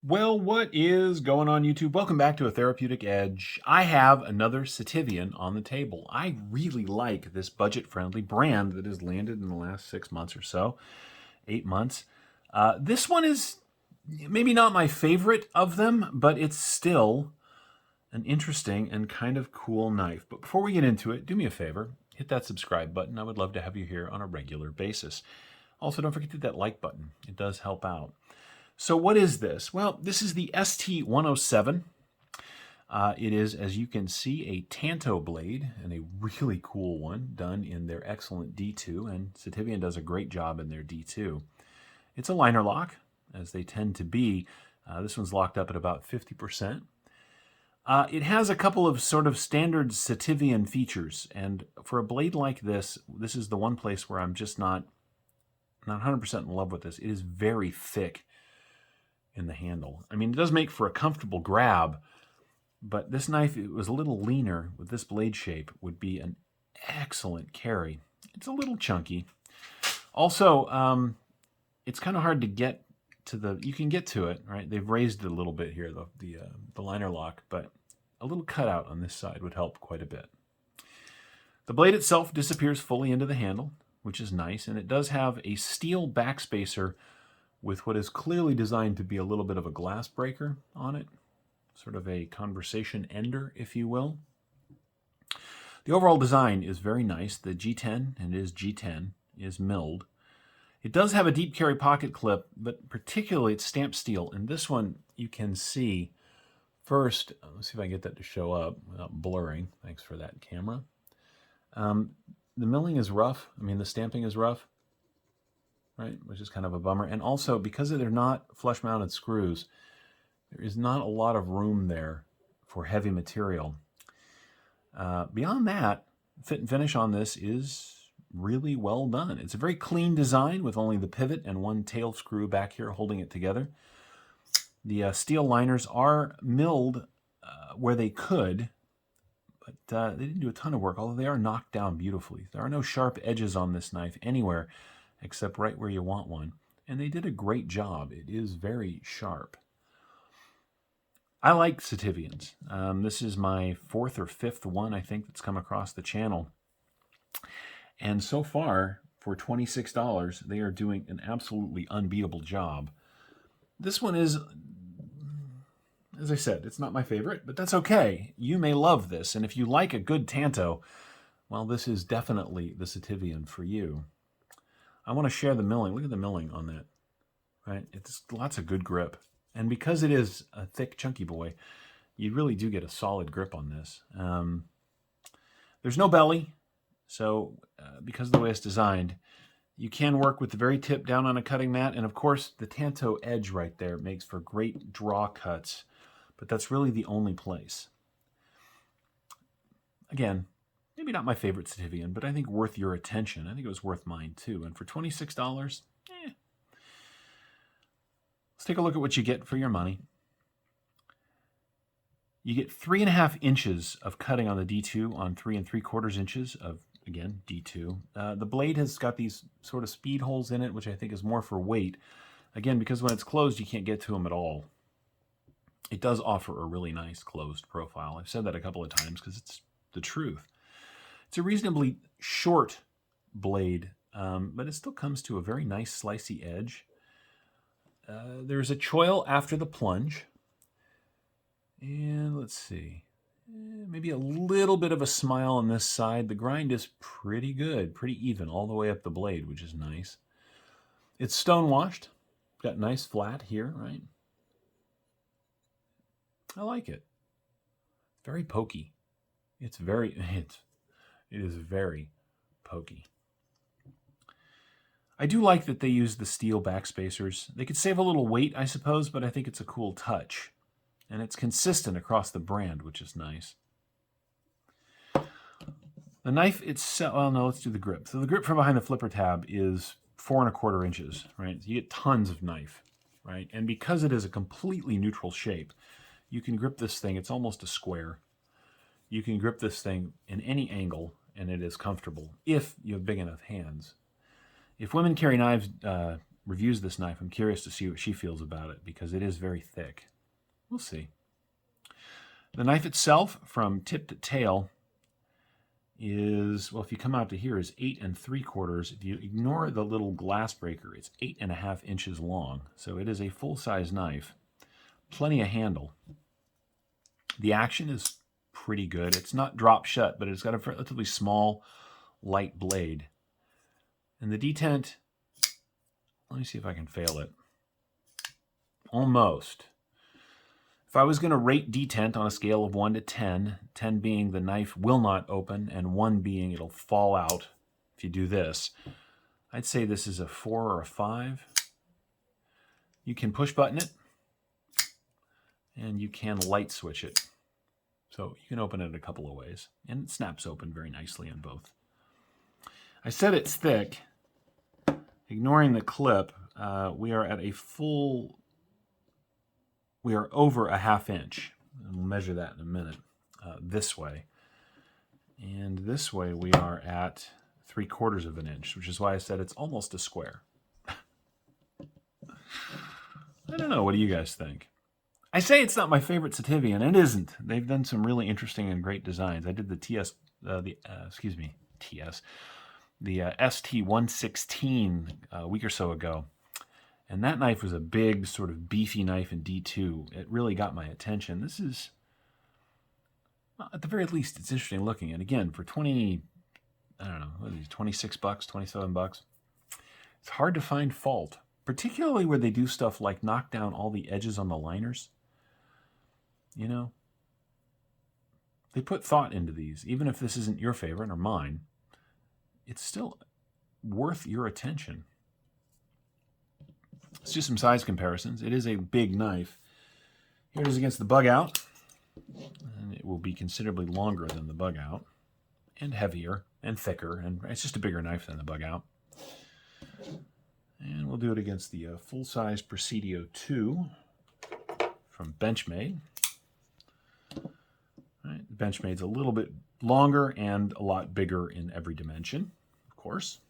Well, what is going on YouTube? Welcome back to A Therapeutic Edge. I have another Sitivien on the table. I really like this budget-friendly brand that has landed in the last 6 months or so, 8 months. This one is maybe not my favorite of them, but it's still an interesting and kind of cool knife. But before we get into it, do me a favor, hit that subscribe button. I would love to have you here on a regular basis. Also, don't forget to hit that like button. It does help out. So what is this? Well, this is the ST-107. It is, as you can see, a Tanto blade, and a really cool one, done in their excellent D2, and Sitivien does a great job in their D2. It's a liner lock, as they tend to be. This one's locked up at about 50%. It has a couple of sort of standard Sitivien features, and for a blade like this, this is the one place where I'm just not 100% in love with this. It is very thick in the handle. I mean, it does make for a comfortable grab, but this knife, if it was a little leaner with this blade shape, would be an excellent carry. It's a little chunky. Also, it's kind of hard to get to the, you can get to it, right? They've raised it a little bit here, the liner lock, but a little cutout on this side would help quite a bit. The blade itself disappears fully into the handle, which is nice, and it does have a steel backspacer with what is clearly designed to be a little bit of a glass breaker on it, sort of a conversation ender, if you will. The overall design is very nice. The G10, and it is G10, is milled. It does have a deep carry pocket clip, but particularly it's stamped steel. And this one you can see first, let's see if I can get that to show up without blurring. Thanks for that, camera. The milling is rough. I mean, the stamping is rough, right? Which is kind of a bummer. And also, because they're not flush-mounted screws, there is not a lot of room there for heavy material. Beyond that, fit and finish on this is really well done. It's a very clean design with only the pivot and one tail screw back here holding it together. The steel liners are milled where they could, but they didn't do a ton of work, although they are knocked down beautifully. There are no sharp edges on this knife anywhere except right where you want one. And they did a great job. It is very sharp. I like Sitiviens. This is my 4th or 5th one, I think, that's come across the channel. And so far, for $26, they are doing an absolutely unbeatable job. This one is, as I said, it's not my favorite, but that's okay. You may love this, and if you like a good Tanto, well, this is definitely the Sitivien for you. I want to share the milling. Look at the milling on that, right? It's lots of good grip. And because it is a thick, chunky boy, you really do get a solid grip on this. There's no belly, so because of the way it's designed, you can work with the very tip down on a cutting mat. And of course, the Tanto edge right there makes for great draw cuts, but that's really the only place. Again, maybe not my favorite Sitivien, but I think worth your attention. I think it was worth mine too. And for $26, Let's take a look at what you get for your money. You get 3.5 inches of cutting on the D2 on 3 3/4 inches of, again, D2. The blade has got these sort of speed holes in it, which I think is more for weight. Again, because when it's closed, you can't get to them at all. It does offer a really nice closed profile. I've said that a couple of times because it's the truth. It's a reasonably short blade, but it still comes to a very nice slicey edge. There's a choil after the plunge. And let's see, maybe a little bit of a smile on this side. The grind is pretty good, pretty even all the way up the blade, which is nice. It's stone washed. Got nice flat here, right? I like it. Very pokey. It is very pokey. I do like that they use the steel backspacers. They could save a little weight, I suppose, but I think it's a cool touch. And it's consistent across the brand, which is nice. The knife itself, well, no, let's do the grip. So the grip from behind the flipper tab is 4 1/4 inches, right? So you get tons of knife, right? And because it is a completely neutral shape, you can grip this thing, it's almost a square. You can grip this thing in any angle, and it is comfortable if you have big enough hands. If women carry knives reviews this knife. I'm curious to see what she feels about it because it is very thick. We'll see. The knife itself, from tip to tail, is, well, if you come out to here, is 8 3/4. If you ignore the little glass breaker, it's 8.5 inches long. So it is a full-size knife. Plenty of handle. The action is pretty good. It's not drop shut, but it's got a relatively small, light blade. And the detent, let me see if I can fail it. Almost. If I was going to rate detent on a scale of 1 to 10, 10 being the knife will not open, and 1 being it'll fall out if you do this, I'd say this is a 4 or a 5. You can push button it, and you can light switch it. So you can open it a couple of ways, and it snaps open very nicely on both. I said it's thick. Ignoring the clip, we are at a full, we are over a 1/2 inch. And we'll measure that in a minute, this way. And this way we are at 3/4 of an inch, which is why I said it's almost a square. I don't know, what do you guys think? I say it's not my favorite Sitivien. It isn't. They've done some really interesting and great designs. I did the ST-116 a week or so ago. And that knife was a big, sort of beefy knife in D2. It really got my attention. This is, well, at the very least, it's interesting looking. And again, for 20, I don't know, what are these, $26, $27? It's hard to find fault, particularly where they do stuff like knock down all the edges on the liners. You know, they put thought into these. Even if this isn't your favorite or mine, it's still worth your attention. Let's do some size comparisons. It is a big knife. Here it is against the bug out. And it will be considerably longer than the bug out, and heavier and thicker, and it's just a bigger knife than the bug out. And we'll do it against the full-size Presidio 2 from Benchmade. Right, Benchmade's a little bit longer and a lot bigger in every dimension, of course.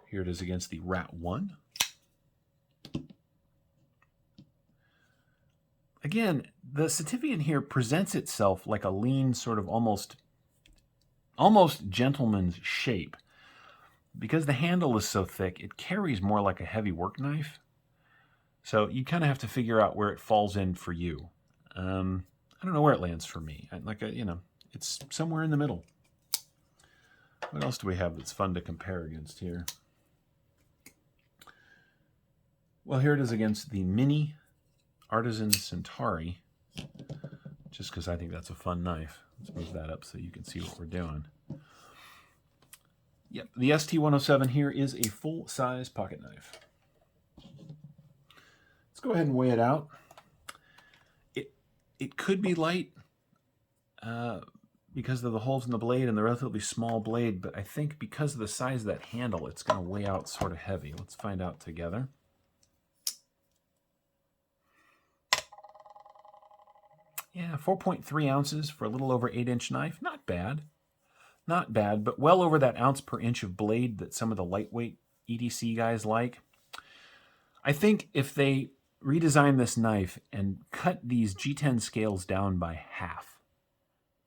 Here it is against the Rat 1. Again, the Sitivien here presents itself like a lean, sort of almost gentleman's shape. Because the handle is so thick, it carries more like a heavy work knife. So you kind of have to figure out where it falls in for you. I don't know where it lands for me. It's somewhere in the middle. What else do we have that's fun to compare against here? Well, here it is against the Mini Artisan Centauri, just because I think that's a fun knife. Let's move that up so you can see what we're doing. Yep, the ST-107 here is a full-size pocket knife. Let's go ahead and weigh it out. It could be light because of the holes in the blade and the relatively small blade, but I think because of the size of that handle, it's going to weigh out sort of heavy. Let's find out together. Yeah, 4.3 ounces for a little over 8-inch knife. Not bad. Not bad, but well over that ounce per inch of blade that some of the lightweight EDC guys like. I think if they redesign this knife and cut these G10 scales down by half,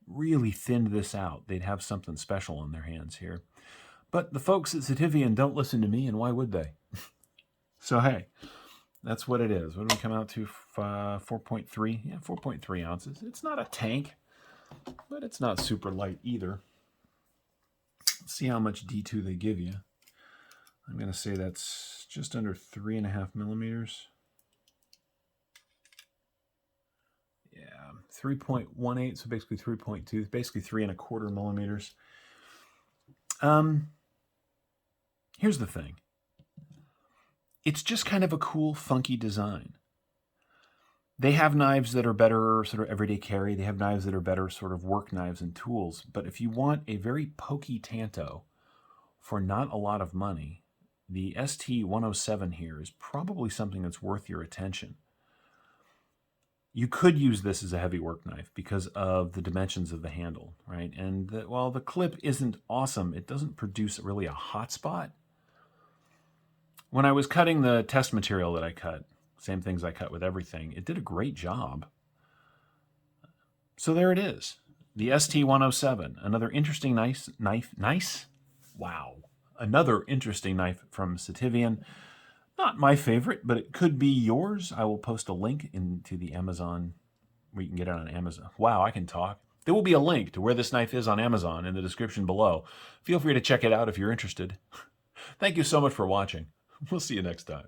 really thinned this out, they'd have something special on their hands here. But the folks at Sitivien don't listen to me, and why would they? So hey, that's what it is. What do we come out to? 4.3? Yeah, 4.3 ounces. It's not a tank, but it's not super light either. Let's see how much D2 they give you. I'm going to say that's just under 3.5 millimeters. Yeah, 3.18, so basically 3.2, basically 3.25 millimeters. Here's the thing. It's just kind of a cool, funky design. They have knives that are better sort of everyday carry. They have knives that are better sort of work knives and tools. But if you want a very pokey tanto for not a lot of money, the ST-107 here is probably something that's worth your attention. You could use this as a heavy work knife because of the dimensions of the handle, right? And while the clip isn't awesome, it doesn't produce really a hot spot. When I was cutting the test material that I cut, same things I cut with everything, it did a great job. So there it is, the ST-107, another interesting knife. Wow, another interesting knife from Sitivien. Not my favorite, but it could be yours. I will post a link into the Amazon where you can get it on Amazon. Wow, I can talk. There will be a link to where this knife is on Amazon in the description below. Feel free to check it out if you're interested. Thank you so much for watching. We'll see you next time.